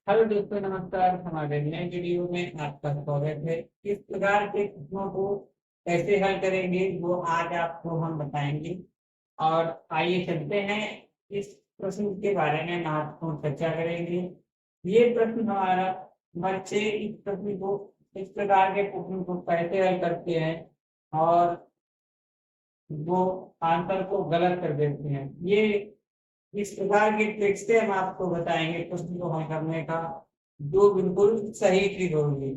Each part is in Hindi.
हेलो दोस्तों, नमस्कार। हमारे नए वीडियो में आपका स्वागत है। किस प्रकार के प्रश्नों को कैसे हल करेंगे वो आज आपको हम बताएंगे। और आइए चलते हैं, इस प्रश्न के बारे में महत्वपूर्ण चर्चा करेंगे। ये प्रश्न हमारा बच्चे इस प्रश्न को इस प्रकार के प्रश्न को कैसे हल करते हैं और वो आंसर को गलत कर देते हैं। ये इस प्रकार की ट्रिक्स से हम आपको बताएंगे प्रश्न को हल करने का, जो बिल्कुल सही ट्रिक होगी।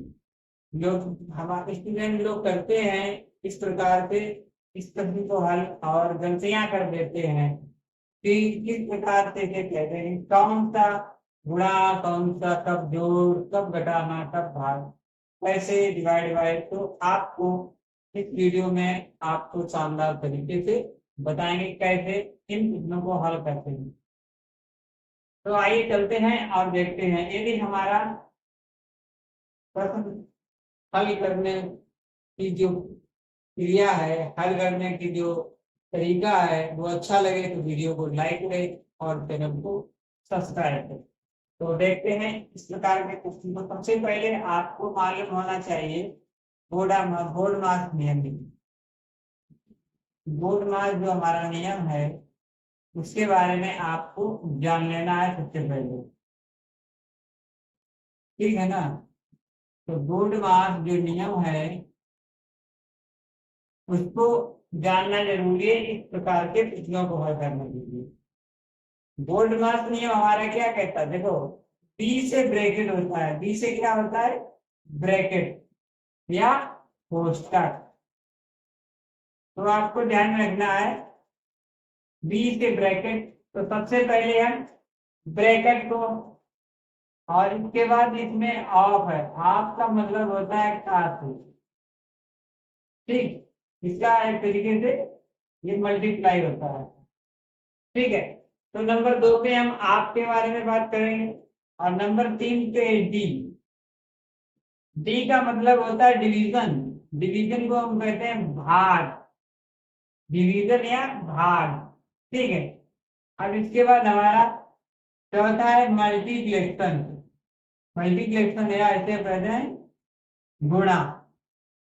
जो हमारे स्टूडेंट लोग करते हैं इस प्रकार से इस प्रश्न को हल और गलतियां कर देते हैं कि किस प्रकार से इसे कहते हैं, कौन सा गुणा, कौन सा कब जोड़, कब घटाना, कब भाग, कैसे डिवाइड। तो आपको इस वीडियो में आपको शानदार तरीके से बताएंगे कैसे इन प्रश्नों को हल करते हैं। तो आइए चलते हैं और देखते हैं। यदि हमारा प्रश्न हल करने की जो क्रिया है, हल करने की जो तरीका है, वो अच्छा लगे तो वीडियो को लाइक करें और चैनल को सब्सक्राइब करें। तो देखते हैं इस प्रकार के क्वेश्चन को। सबसे पहले आपको मालूम होना चाहिए बोर्ड मास नियम। बोर्ड मास जो हमारा नियम है उसके बारे में आपको जान लेना है सबसे पहले, ठीक है ना। तो बोर्ड मास जो नियम है उसको जानना जरूरी है इस प्रकार के प्रश्नों को हल करने के लिए। बोल्ड मास नियम हमारा क्या कहता है, देखो, बी से ब्रैकेट होता है। बी से क्या होता है? ब्रैकेट या कोष्टक। तो आपको ध्यान में रखना है बी से ब्रैकेट। तो सबसे पहले हम ब्रैकेट को, और इसके बाद इसमें ऑफ है। ऑफ का मतलब होता है काट, ठीक। इसका एक तरीके से ये मल्टीप्लाई होता है, ठीक है। तो नंबर 2 पे हम आपके बारे में बात करेंगे और नंबर 3 पे डी। डी का मतलब होता है डिवीजन। डिवीजन को हम कहते हैं भाग, डिवीजन या भाग, ठीक है। अब इसके बाद हमारा चौथा है मल्टीप्लेक्शन। मल्टीप्लेक्शन या ऐसे कहते हैं गुणा।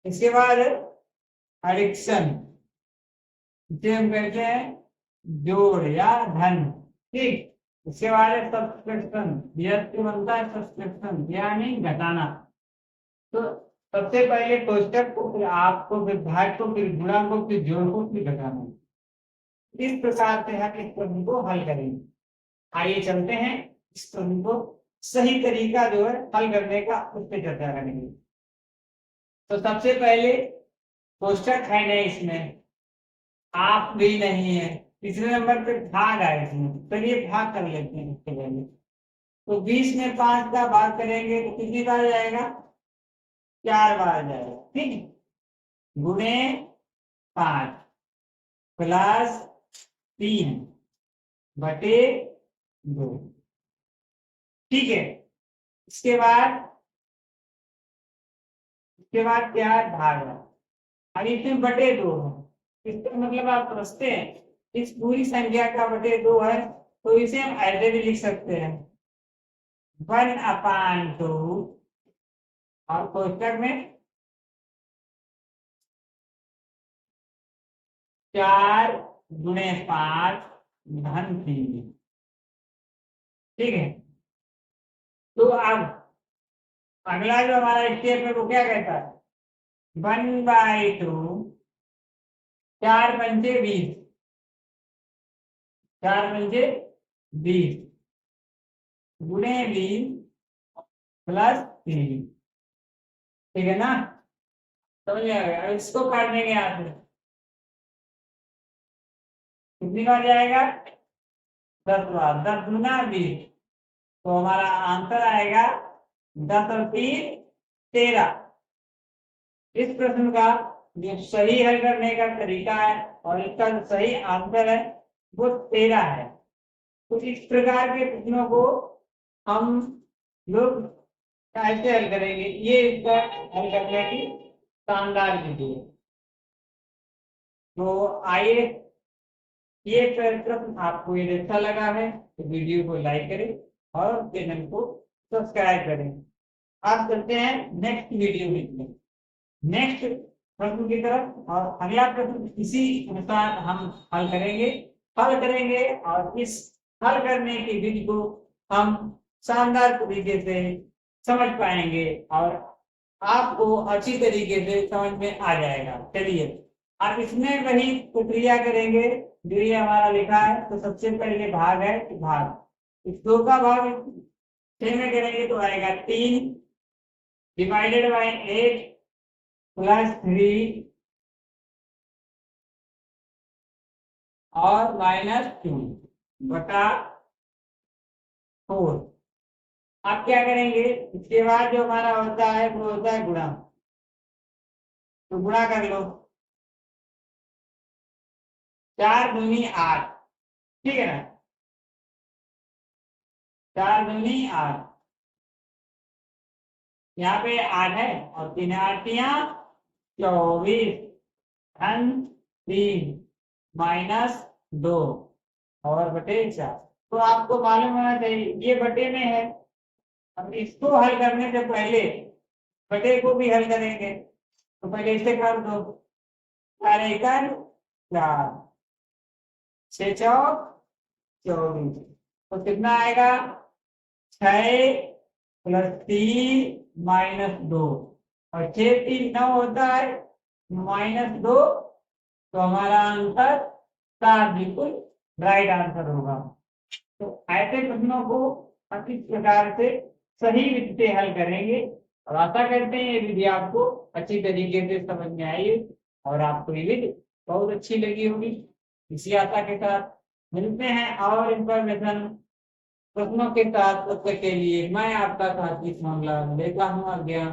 इसके बाद एडिक्शन, इसे हम कहते हैं जोड़ या धन, ठीक। इसके बाद है सब्सट्रैक्शन। से बनता है सब्सट्रैक्शन यानी घटाना। तो सबसे पहले कोष्टक को, फिर आपको, फिर भाग को, फिर गुणा को, फिर जोड़ को, फिर घटाना। इस प्रकार से हम इस प्रश्न को हल करेंगे। आइए चलते हैं इस प्रश्न को सही तरीका जो है हल करने का उस पर चर्चा करेंगे। तो सबसे पहले कोष्टक है नहीं, इसमें आप भी नहीं है। तीसरे नंबर पे भाग आए इसमें, चलिए भाग कर लेते हैं इसके पहले। तो 20 में 5 का भाग करेंगे तो कितनी बार जाएगा? 4 बार जाएगा, ठीक। गुणे 5 प्लस 3 बटे 2, ठीक है। इसके बाद क्या भाग है? अब इसमें बटे 2 है, इसका मतलब आप समझते हैं इस पूरी संख्या का बटे 2 है, तो इसे हम ऐसे भी लिख सकते हैं 1/2 और कोष्टक में 4 गुणे 5 धन 3, ठीक है। तो अब अगला जो हमारा स्टेप है वो क्या कहता है? 1/2, 4 पंजे 20, 4 पंजे 20 गुणे 20 प्लस 3, ठीक है ना। समझ में आ गया? अब इसको काटने के यहाँ से कितनी बार जाएगा? 10 बार। 10 गुना 20, तो हमारा आंसर आएगा 10 और 3 13। इस प्रश्न का जो सही हल करने का तरीका है और इसका जो सही आंसर है वो 13 है। तो इस प्रकार के प्रश्नों को हम लोग कैसे हल करेंगे, ये इसका हल करने की शानदार विधि है। तो आइए, ये प्रश्न आपको ये अच्छा लगा है तो वीडियो को लाइक करें और चैनल को सब्सक्राइब करें। आप चलते हैं नेक्स्ट वीडियो में, नेक्स्ट प्रश्न की तरफ, और अगला प्रश्न इसी अनुसार हम हल करेंगे और इस हल करने की विधि को हम शानदार तरीके से समझ पाएंगे और आपको अच्छी तरीके से समझ में आ जाएगा। चलिए आप इसमें वही प्रक्रिया करेंगे जो ये हमारा लिखा है। तो सबसे पहले भाग है तो भाग, इस 2 का भाग 6 में करेंगे तो आएगा 3 डिवाइडेड बाय 8 प्लस 3 और -2 बटा 4। आप क्या करेंगे, इसके बाद जो हमारा होता है वो होता है गुणा। तो गुणा कर लो, 4 दूनी 8, ठीक है ना, 4 दूनी 8, यहाँ पे 8 है और 3 8 24 धन 3 -2 और बटे 4। तो आपको मालूम होना चाहिए ये बटे में है। अब इसको हल करने से पहले बटे को भी हल करेंगे, तो पहले इसे कर दो, 4 एकड़ 4, 6 चौक 24, तो कितना आएगा 6 प्लस 3 -2 और 6 3 9 होता है -2, तो हमारा आंसर 7 बिल्कुल राइट आंसर होगा। तो ऐसे प्रश्नों को हम इस प्रकार से सही विधि से हल करेंगे और आशा करते हैं ये विधि आपको अच्छी तरीके से समझ में आई और आपको ये विधि बहुत अच्छी लगी होगी। इसी आशा के साथ मिलते हैं और इंफॉर्मेशन प्रश्नों के साथ। तब तक के लिए मैं आपका साथी सोमलाल लेता हूँ आज्ञा।